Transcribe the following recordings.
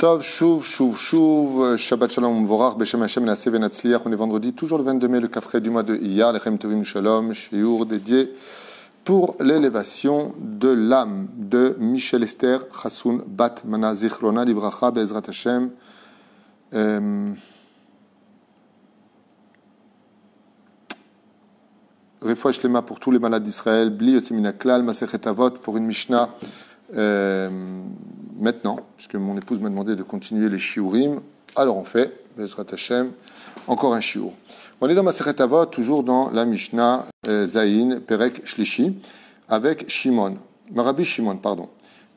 Tov, Shuv, Shabbat Shalom, Vorach, Beshem Hashem, Naaseh Venatzliach. On est vendredi, toujours le 22 mai, le Kafré du mois de Iyar, Lechem Tovim Shalom, Shiur dédié pour l'élévation de l'âme de Michel Esther Chassoun Bat Mana Zichrona Livracha Be'ezrat Hashem. Refoua Shlema pour tous les malades d'Israël, Bli Yotzemina Klal, Masechet Avot pour une Mishnah. Maintenant, puisque mon épouse m'a demandé de continuer les shiurim, alors on fait, Bezrat Hashem, encore un shiur. On est dans Masechet Avot, toujours dans la Mishnah Zayin, Perek Shlishi, avec Shimon, Rabbi Shimon, pardon.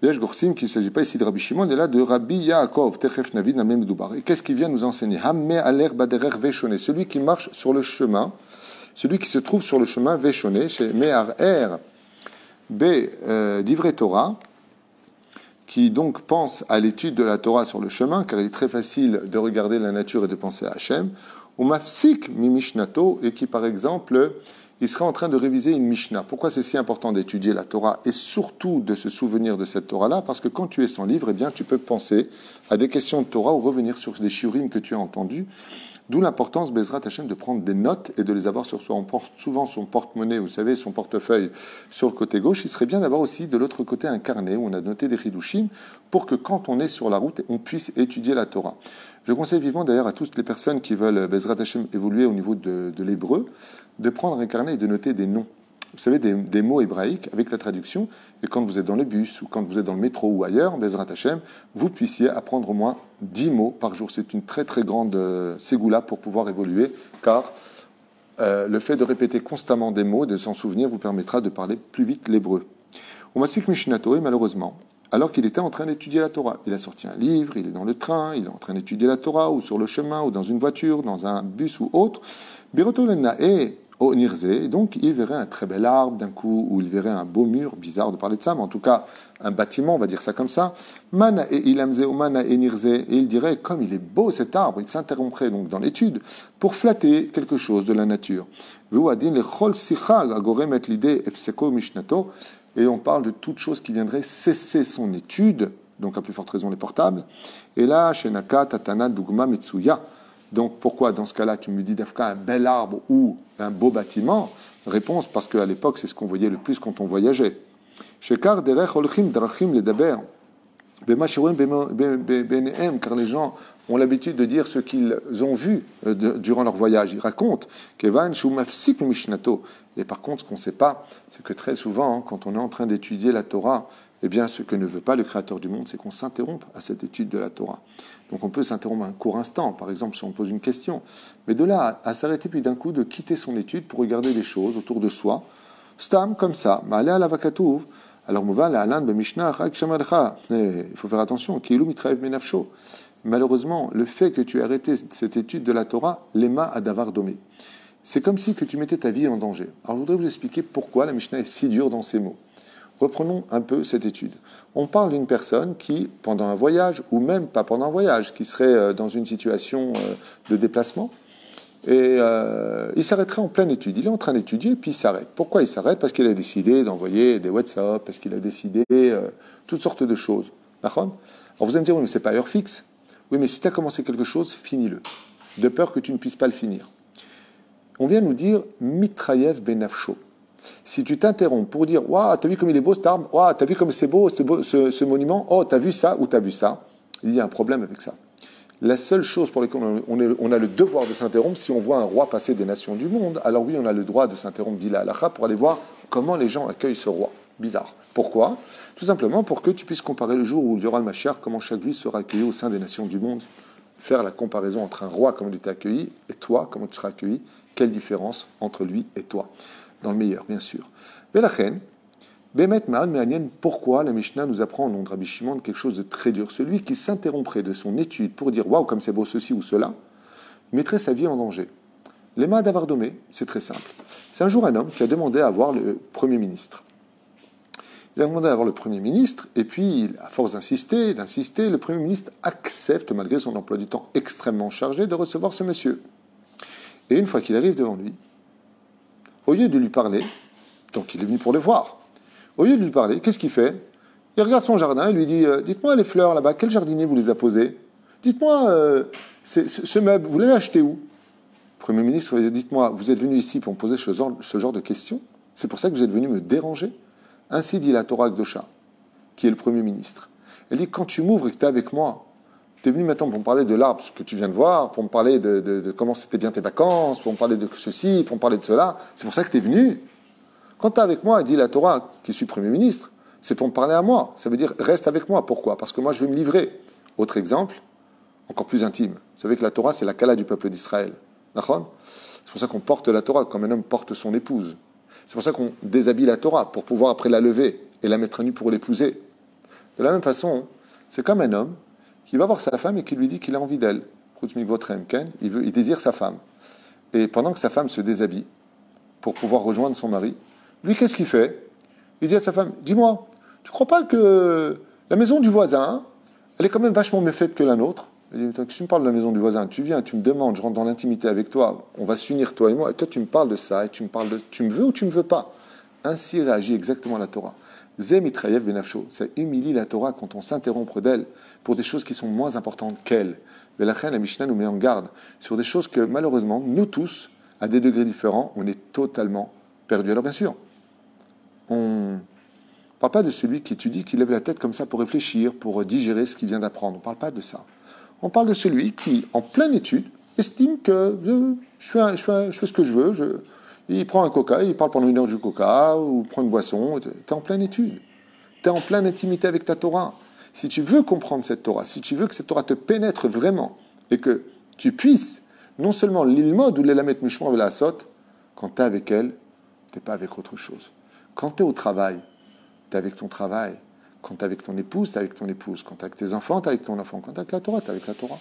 Vesh Gorsim, qu'il ne s'agit pas ici de Rabbi Shimon, mais là de Rabbi Yaakov, Techef Navid, Namem Medubar. Et qu'est-ce qu'il vient nous enseigner? Hamme aler baderer veshone, celui qui marche sur le chemin, celui qui se trouve sur le chemin veshone, chez Me'ar be d'Ivre Torah, qui donc pense à l'étude de la Torah sur le chemin, car il est très facile de regarder la nature et de penser à Hachem, ou mafsik mi mishnato, et qui par exemple, il sera en train de réviser une Mishnah. Pourquoi c'est si important d'étudier la Torah et surtout de se souvenir de cette Torah-là? Parce que quand tu es sans livre, eh bien, tu peux penser à des questions de Torah ou revenir sur des shiurim que tu as entendus. D'où l'importance, Bezrat Hashem, de prendre des notes et de les avoir sur soi. On porte souvent son porte-monnaie, vous savez, son portefeuille sur le côté gauche. Il serait bien d'avoir aussi de l'autre côté un carnet où on a noté des chidushim pour que quand on est sur la route, on puisse étudier la Torah. Je conseille vivement d'ailleurs à toutes les personnes qui veulent, Bezrat Hashem, évoluer au niveau de l'hébreu, de prendre un carnet et de noter des noms. Vous savez, des mots hébraïques avec la traduction, et quand vous êtes dans le bus, ou quand vous êtes dans le métro ou ailleurs, Bezrat Hashem, vous puissiez apprendre au moins 10 mots par jour. C'est une très très grande ségoula pour pouvoir évoluer, car le fait de répéter constamment des mots, de s'en souvenir, vous permettra de parler plus vite l'hébreu. On m'explique Mishnato, et malheureusement, alors qu'il était en train d'étudier la Torah, il a sorti un livre, il est dans le train, il est en train d'étudier la Torah, ou sur le chemin, ou dans une voiture, dans un bus ou autre, Biroto Lenae, au Nirze, donc il verrait un très bel arbre d'un coup, ou il verrait un beau mur, bizarre de parler de ça, mais en tout cas un bâtiment, on va dire ça comme ça. Mana et ilamze ou mana et nirze, et il dirait comme il est beau cet arbre, il s'interromprait donc dans l'étude pour flatter quelque chose de la nature. Et on parle de toute chose qui viendrait cesser son étude, donc à plus forte raison les portables. Et là, Shenaka, Tatana, Dugma, Mitsuya. Donc pourquoi dans ce cas-là tu me dis d'Afka un bel arbre ou un beau bâtiment? Réponse, parce qu'à l'époque c'est ce qu'on voyait le plus quand on voyageait. Shekar derech olchim drachim ledaber b'mashirim benehem, car les gens ont l'habitude de dire ce qu'ils ont vu durant leur voyage. Ils racontent kevan shu mafsik mishnato. Et par contre, ce qu'on ne sait pas, c'est que très souvent, quand on est en train d'étudier la Torah, eh bien, ce que ne veut pas le Créateur du monde, c'est qu'on s'interrompe à cette étude de la Torah. Donc on peut s'interrompre un court instant, par exemple si on pose une question, mais de là à s'arrêter puis d'un coup de quitter son étude pour regarder des choses autour de soi, stam comme ça, ma'ale ala vakatouv, alors mouva la alan b'mishnah rak shamalcha. Il faut faire attention, kilu mitraev menafsho. Malheureusement, le fait que tu aies arrêté cette étude de la Torah, lema adavar domé. C'est comme si que tu mettais ta vie en danger. Alors je voudrais vous expliquer pourquoi la Mishnah est si dure dans ces mots. Reprenons un peu cette étude. On parle d'une personne qui, pendant un voyage, ou même pas pendant un voyage, qui serait dans une situation de déplacement, et il s'arrêterait en pleine étude. Il est en train d'étudier, puis il s'arrête. Pourquoi il s'arrête? Parce qu'il a décidé d'envoyer des WhatsApp, parce qu'il a décidé toutes sortes de choses. D'accord? Alors vous allez me dire, oui, mais c'est pas heure fixe. Oui, mais si tu as commencé quelque chose, finis-le. De peur que tu ne puisses pas le finir. On vient nous dire, mitrayev benafsho. Si tu t'interromps pour dire « Waouh, t'as vu comme il est beau cet arbre? Waouh, t'as vu comme c'est beau ce monument? Oh, t'as vu ça ou t'as vu ça ?» Il y a un problème avec ça. La seule chose pour laquelle on a le devoir de s'interrompre, si on voit un roi passer des nations du monde, alors oui, on a le droit de s'interrompre, dit la halakha, pour aller voir comment les gens accueillent ce roi. Bizarre. Pourquoi? Tout simplement pour que tu puisses comparer le jour où il y aura le Mashiach, comment chaque juif sera accueilli au sein des nations du monde. Faire la comparaison entre un roi, comment il était accueilli, et toi, comment tu seras accueilli. Quelle différence entre lui et toi? Dans le meilleur, bien sûr. Velachen, Bemet Ma'al Me'anien, pourquoi la Mishnah nous apprend au nom de Rabbi Shimon quelque chose de très dur? Celui qui s'interromprait de son étude pour dire waouh, comme c'est beau ceci ou cela, mettrait sa vie en danger. Les mains d'avardomé, c'est très simple. C'est un jour un homme qui a demandé à voir le Premier ministre. Il a demandé à voir le Premier ministre, et puis, à force d'insister, le Premier ministre accepte, malgré son emploi du temps extrêmement chargé, de recevoir ce monsieur. Et une fois qu'il arrive devant lui, au lieu de lui parler, donc il est venu pour le voir, au lieu de lui parler, qu'est-ce qu'il fait? Il regarde son jardin, il lui dit dites-moi les fleurs là-bas, quel jardinier vous les a posées? Dites-moi, ce meuble, vous l'avez acheté où? Le Premier ministre, dites-moi, vous êtes venu ici pour me poser ce genre de questions? C'est pour ça que vous êtes venu me déranger? Ainsi dit la Torah Kdosha, qui est le Premier ministre. Elle dit, quand tu m'ouvres et que tu es avec moi, tu es venu maintenant pour me parler de l'arbre, ce que tu viens de voir, pour me parler de comment c'était bien tes vacances, pour me parler de ceci, pour me parler de cela. C'est pour ça que tu es venu. Quand tu es avec moi, dit la Torah, qui suis Premier ministre, c'est pour me parler à moi. Ça veut dire, reste avec moi. Pourquoi? Parce que moi, je vais me livrer. Autre exemple, encore plus intime. Vous savez que la Torah, c'est la Kala du peuple d'Israël. D'accord? C'est pour ça qu'on porte la Torah comme un homme porte son épouse. C'est pour ça qu'on déshabille la Torah, pour pouvoir après la lever et la mettre à nu pour l'épouser. De la même façon, c'est comme un homme qui va voir sa femme et qui lui dit qu'il a envie d'elle. Il désire sa femme. Et pendant que sa femme se déshabille pour pouvoir rejoindre son mari, lui, qu'est-ce qu'il fait? Il dit à sa femme, dis-moi, tu ne crois pas que la maison du voisin, elle est quand même vachement mieux faite que la nôtre? Il dit, si tu me parles de la maison du voisin, tu viens, tu me demandes, je rentre dans l'intimité avec toi, on va s'unir toi et moi, et toi tu me parles de ça, et tu me veux ou tu me veux pas? Ainsi réagit exactement la Torah. Zemitrayev benafsho, ça humilie la Torah quand on s'interrompt d'elle pour des choses qui sont moins importantes qu'elle. Mais la Mishnah nous met en garde sur des choses que malheureusement, nous tous, à des degrés différents, on est totalement perdus. Alors bien sûr, on ne parle pas de celui qui étudie, qui lève la tête comme ça pour réfléchir, pour digérer ce qu'il vient d'apprendre. On ne parle pas de ça. On parle de celui qui, en pleine étude, estime que je fais ce que je veux. Il prend un coca, il parle pendant 1 heure du coca, ou prend une boisson. Tu es en pleine étude. Tu es en pleine intimité avec ta Torah. Si tu veux comprendre cette Torah, si tu veux que cette Torah te pénètre vraiment, et que tu puisses, non seulement l'ilmod ou l'élamet mishmor et la asot, quand tu es avec elle, tu n'es pas avec autre chose. Quand tu es au travail, tu es avec ton travail. Quand tu es avec ton épouse, tu es avec ton épouse. Quand tu es avec tes enfants, tu es avec ton enfant. Quand tu es avec la Torah, tu es avec la Torah.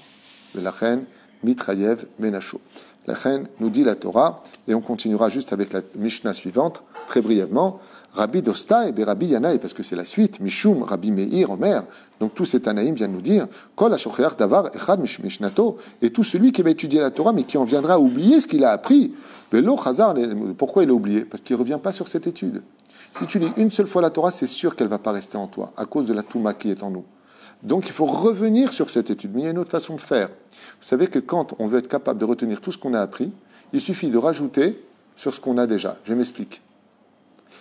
Le lachen, mitrayev, menacho. Lachen nous dit la Torah, et on continuera juste avec la Mishnah suivante, très brièvement. Rabbi Dosta et Rabbi Yanaï, parce que c'est la suite, Mishum, Rabbi Meir, Omer. Donc tous ces Tanaïm viennent nous dire, Kol Ashocheach Davar Echad Mishnato, et tout celui qui va étudier la Torah, mais qui en viendra à oublier ce qu'il a appris. Velo Chazar, pourquoi il a oublié? Parce qu'il ne revient pas sur cette étude. Si tu lis une seule fois la Torah, c'est sûr qu'elle ne va pas rester en toi, à cause de la Touma qui est en nous. Donc il faut revenir sur cette étude. Mais il y a une autre façon de faire. Vous savez que quand on veut être capable de retenir tout ce qu'on a appris, il suffit de rajouter sur ce qu'on a déjà. Je m'explique.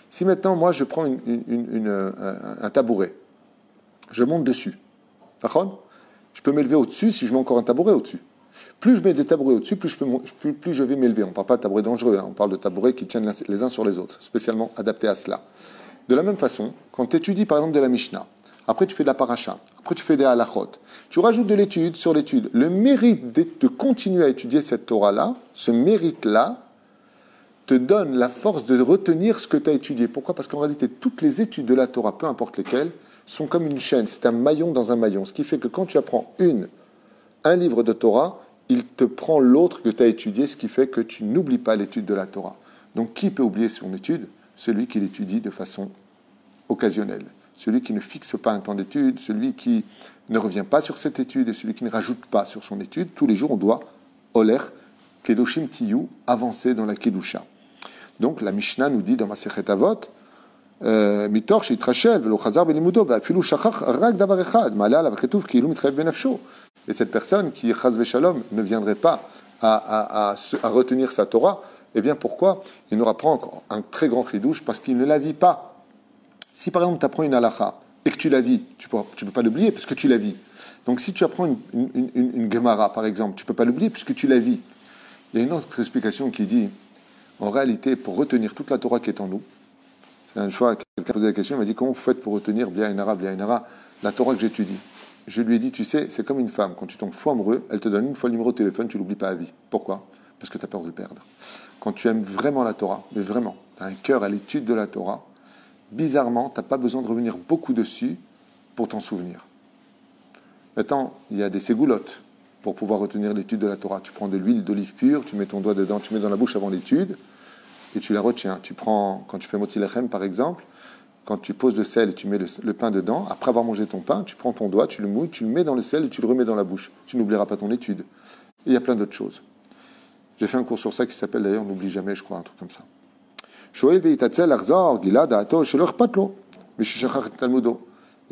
Si maintenant, moi, je prends un tabouret, je monte dessus. Je peux m'élever au-dessus si je mets encore un tabouret au-dessus. Plus je mets des tabourets au-dessus, plus je vais m'élever. On ne parle pas de tabourets dangereux, hein. On parle de tabourets qui tiennent les uns sur les autres, spécialement adaptés à cela. De la même façon, quand tu étudies par exemple de la Mishnah, après tu fais de la paracha, après tu fais des halachot, tu rajoutes de l'étude sur l'étude. Le mérite de continuer à étudier cette Torah-là, ce mérite-là, te donne la force de retenir ce que tu as étudié. Pourquoi? Parce qu'en réalité, toutes les études de la Torah, peu importe lesquelles, sont comme une chaîne. C'est un maillon dans un maillon. Ce qui fait que quand tu apprends un livre de Torah, il te prend l'autre que tu as étudié, ce qui fait que tu n'oublies pas l'étude de la Torah. Donc, qui peut oublier son étude? Celui qui l'étudie de façon occasionnelle. Celui qui ne fixe pas un temps d'étude, celui qui ne revient pas sur cette étude et celui qui ne rajoute pas sur son étude. Tous les jours, on doit, oler, kedoshim tiyu, avancer dans la kedusha. Donc, la Mishnah nous dit dans Masechet Avot, Mitor shitrashel velo chazar belimudo ve'afilu shachach rak davar echad ma'ala alav ketuv ki'ilu mitchayev benafsho. Et cette personne qui, chaz v'shalom, ne viendrait pas à retenir sa Torah, eh bien pourquoi? Il nous rapprend encore un très grand chidouche parce qu'il ne la vit pas. Si par exemple tu apprends une halakha et que tu la vis, tu peux pas l'oublier parce que tu la vis. Donc si tu apprends une Gemara par exemple, tu peux pas l'oublier puisque tu la vis. Il y a une autre explication qui dit, en réalité, pour retenir toute la Torah qui est en nous, c'est une fois quelqu'un a posé la question, il m'a dit comment vous faites pour retenir bien Ainara, la Torah que j'étudie. Je lui ai dit, tu sais, c'est comme une femme, quand tu tombes fou amoureux, elle te donne une fois le numéro de téléphone, tu l'oublies pas à vie. Pourquoi? Parce que tu as peur de le perdre. Quand tu aimes vraiment la Torah, mais vraiment, tu as un cœur à l'étude de la Torah, bizarrement, tu n'as pas besoin de revenir beaucoup dessus pour t'en souvenir. Maintenant, il y a des ségoulottes pour pouvoir retenir l'étude de la Torah. Tu prends de l'huile d'olive pure, tu mets ton doigt dedans, tu mets dans la bouche avant l'étude, et tu la retiens. Tu prends, quand tu fais motzi lechem par exemple, quand tu poses le sel et tu mets le pain dedans, après avoir mangé ton pain, tu prends ton doigt, tu le mouilles, tu le mets dans le sel et tu le remets dans la bouche. Tu n'oublieras pas ton étude. Et il y a plein d'autres choses. J'ai fait un cours sur ça qui s'appelle d'ailleurs N'oublie jamais, je crois, un truc comme ça.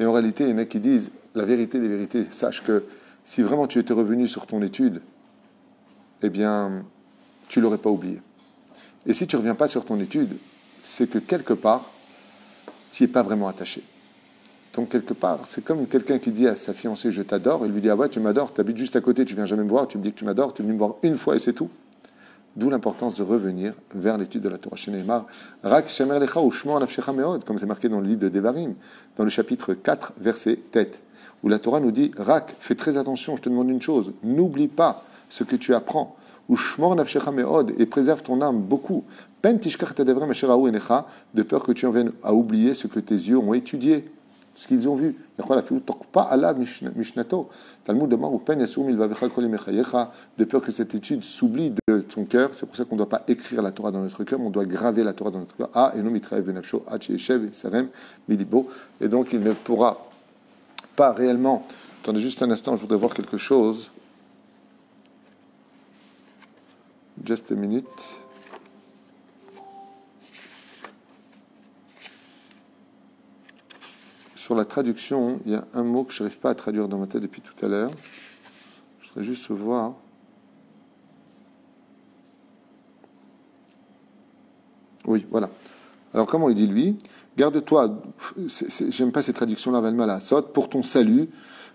Et en réalité, il y en a qui disent, la vérité des vérités, sache que si vraiment tu étais revenu sur ton étude, eh bien, tu ne l'aurais pas oublié. Et si tu ne reviens pas sur ton étude, c'est que quelque part, tu n'y es pas vraiment attaché. Donc, quelque part, c'est comme quelqu'un qui dit à sa fiancée « je t'adore », et lui dit « ah ouais, tu m'adores, tu habites juste à côté, tu viens jamais me voir, tu me dis que tu m'adores, tu es venu me voir une fois et c'est tout ». D'où l'importance de revenir vers l'étude de la Torah. Rak shamer lecha ushmor nafshecha meod, comme c'est marqué dans le livre de Devarim, dans le chapitre 4, verset tête, où la Torah nous dit « Rak, fais très attention, je te demande une chose, n'oublie pas ce que tu apprends, ushmor nafshecha meod, et préserve ton âme beaucoup, pen tishkach tadevrim asher ha'u enecha, de peur que tu en viennes à oublier ce que tes yeux ont étudié, ce qu'ils ont vu. De peur que cette étude s'oublie de ton cœur. C'est pour ça qu'on ne doit pas écrire la Torah dans notre cœur, mais on doit graver la Torah dans notre cœur. Et donc il ne pourra pas réellement. Attendez juste un instant, je voudrais voir quelque chose. Just a minute. Sur la traduction, il y a un mot que je n'arrive pas à traduire dans ma tête depuis tout à l'heure. Je voudrais juste voir. Oui, voilà. Alors, comment il dit, lui ? Garde-toi, j'aime pas ces traductions-là, Valma la Sot, pour ton salut,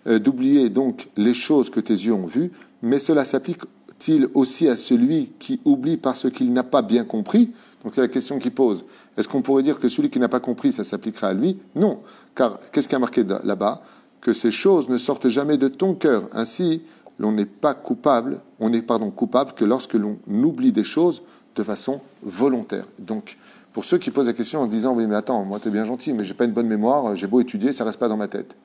d'oublier donc les choses que tes yeux ont vues, mais cela s'applique-t-il aussi à celui qui oublie parce qu'il n'a pas bien compris ? Donc c'est la question qu'il pose. Est-ce qu'on pourrait dire que celui qui n'a pas compris, ça s'appliquera à lui ? Non, car qu'est-ce qui a marqué là-bas ? Que ces choses ne sortent jamais de ton cœur. Ainsi, on n'est coupable que lorsque l'on oublie des choses de façon volontaire. Donc, pour ceux qui posent la question en disant « Oui, mais attends, moi t'es bien gentil, mais j'ai pas une bonne mémoire, j'ai beau étudier, ça reste pas dans ma tête. »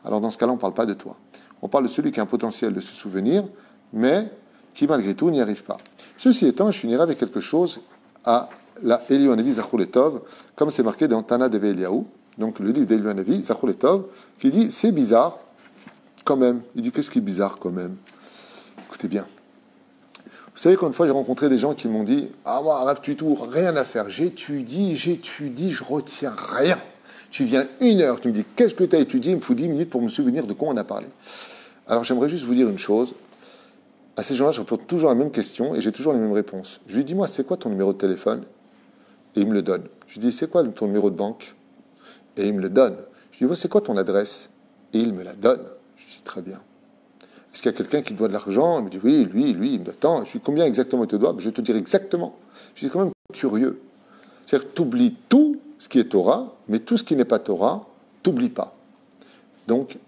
Alors dans ce cas-là, on ne parle pas de toi. On parle de celui qui a un potentiel de se souvenir, mais qui malgré tout n'y arrive pas. Ceci étant, je finirai avec quelque chose à la Eliyahu Hanavi Zachor Letov, comme c'est marqué dans Tana Deve Eliyahu, donc le livre d'Eliyahu Hanavi Zachor Letov, qui dit c'est bizarre quand même. Il dit qu'est-ce qui est bizarre quand même ? Écoutez bien. Vous savez qu'une fois j'ai rencontré des gens qui m'ont dit ah moi Rav Tuitou, rien à faire, j'étudie, je retiens rien. Tu viens 1 heure, tu me dis qu'est-ce que tu as étudié, il me faut 10 minutes pour me souvenir de quoi on a parlé. Alors j'aimerais juste vous dire une chose. À ces gens-là, je réponds toujours la même question et j'ai toujours les mêmes réponses. Je lui dis, moi, c'est quoi ton numéro de téléphone ? Et il me le donne. Je lui dis, c'est quoi ton numéro de banque ? Et il me le donne. Je lui dis, c'est quoi ton adresse ? Et il me la donne. Je lui dis, très bien. Est-ce qu'il y a quelqu'un qui doit de l'argent ? Il me dit, oui, lui, il me doit tant. Je lui dis, combien exactement il te doit ? Je vais te dire exactement. Je suis quand même curieux. C'est-à-dire que tu oublies tout ce qui est Torah, mais tout ce qui n'est pas Torah, tu n'oublies pas. Donc,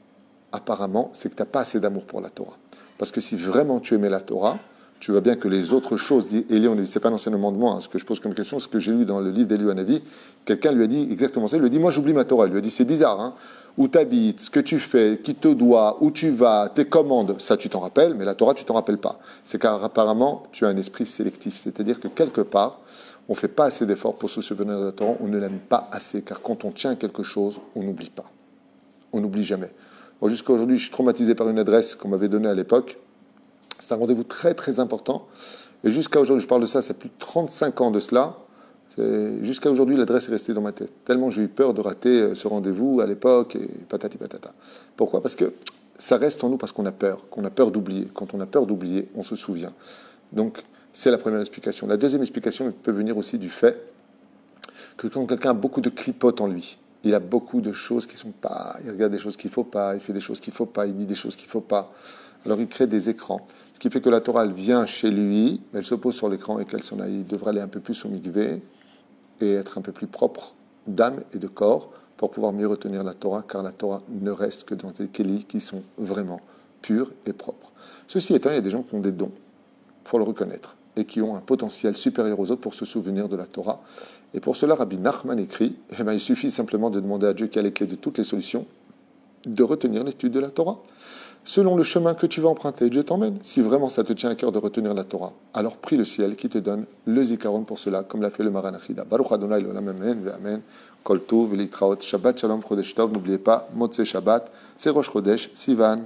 apparemment, c'est que tu n'as pas assez d'amour pour la Torah. Parce que si vraiment tu aimais la Torah, tu vois bien que les autres choses, dit Élie, c'est pas un enseignement de moi, hein, ce que je pose comme question, ce que j'ai lu dans le livre d'Eliyahu Hanavi, quelqu'un lui a dit exactement ça, il lui a dit, moi j'oublie ma Torah, il lui a dit, c'est bizarre, hein, où tu habites, ce que tu fais, qui te doit, où tu vas, tes commandes, ça tu t'en rappelles, mais la Torah tu t'en rappelles pas. C'est car apparemment tu as un esprit sélectif, c'est-à-dire que quelque part, on ne fait pas assez d'efforts pour se souvenir de la Torah, on ne l'aime pas assez, car quand on tient quelque chose, on n'oublie pas. On n'oublie jamais. Bon, jusqu'à aujourd'hui, je suis traumatisé par une adresse qu'on m'avait donnée à l'époque. C'est un rendez-vous très très important. Et jusqu'à aujourd'hui, je parle de ça, c'est plus de 35 ans de cela. Jusqu'à aujourd'hui, l'adresse est restée dans ma tête. Tellement j'ai eu peur de rater ce rendez-vous à l'époque, et patati patata. Pourquoi ? Parce que ça reste en nous parce qu'on a peur d'oublier. Quand on a peur d'oublier, on se souvient. Donc, c'est la première explication. La deuxième explication peut venir aussi du fait que quand quelqu'un a beaucoup de clipotes en lui, il a beaucoup de choses qui ne sont pas... Il regarde des choses qu'il ne faut pas, il fait des choses qu'il ne faut pas, il dit des choses qu'il ne faut pas. Alors il crée des écrans. Ce qui fait que la Torah, elle vient chez lui, mais elle se pose sur l'écran et qu'elle s'en aille. Il devrait aller un peu plus au mikvé et être un peu plus propre d'âme et de corps pour pouvoir mieux retenir la Torah, car la Torah ne reste que dans des kélis qui sont vraiment purs et propres. Ceci étant, il y a des gens qui ont des dons, il faut le reconnaître, et qui ont un potentiel supérieur aux autres pour se souvenir de la Torah. Et pour cela, Rabbi Nachman écrit, il suffit simplement de demander à Dieu qui a les clés de toutes les solutions, de retenir l'étude de la Torah. Selon le chemin que tu vas emprunter, Dieu t'emmène. Si vraiment ça te tient à cœur de retenir la Torah, alors prie le ciel qui te donne le zikaron pour cela, comme l'a fait le Maran Achida. Baruch Adonai l'olam amen ve'amen. Kol tov v'litraot. Shabbat shalom chodesh tov. N'oubliez pas, Motzei Shabbat, c'est Rosh Chodesh, Sivan.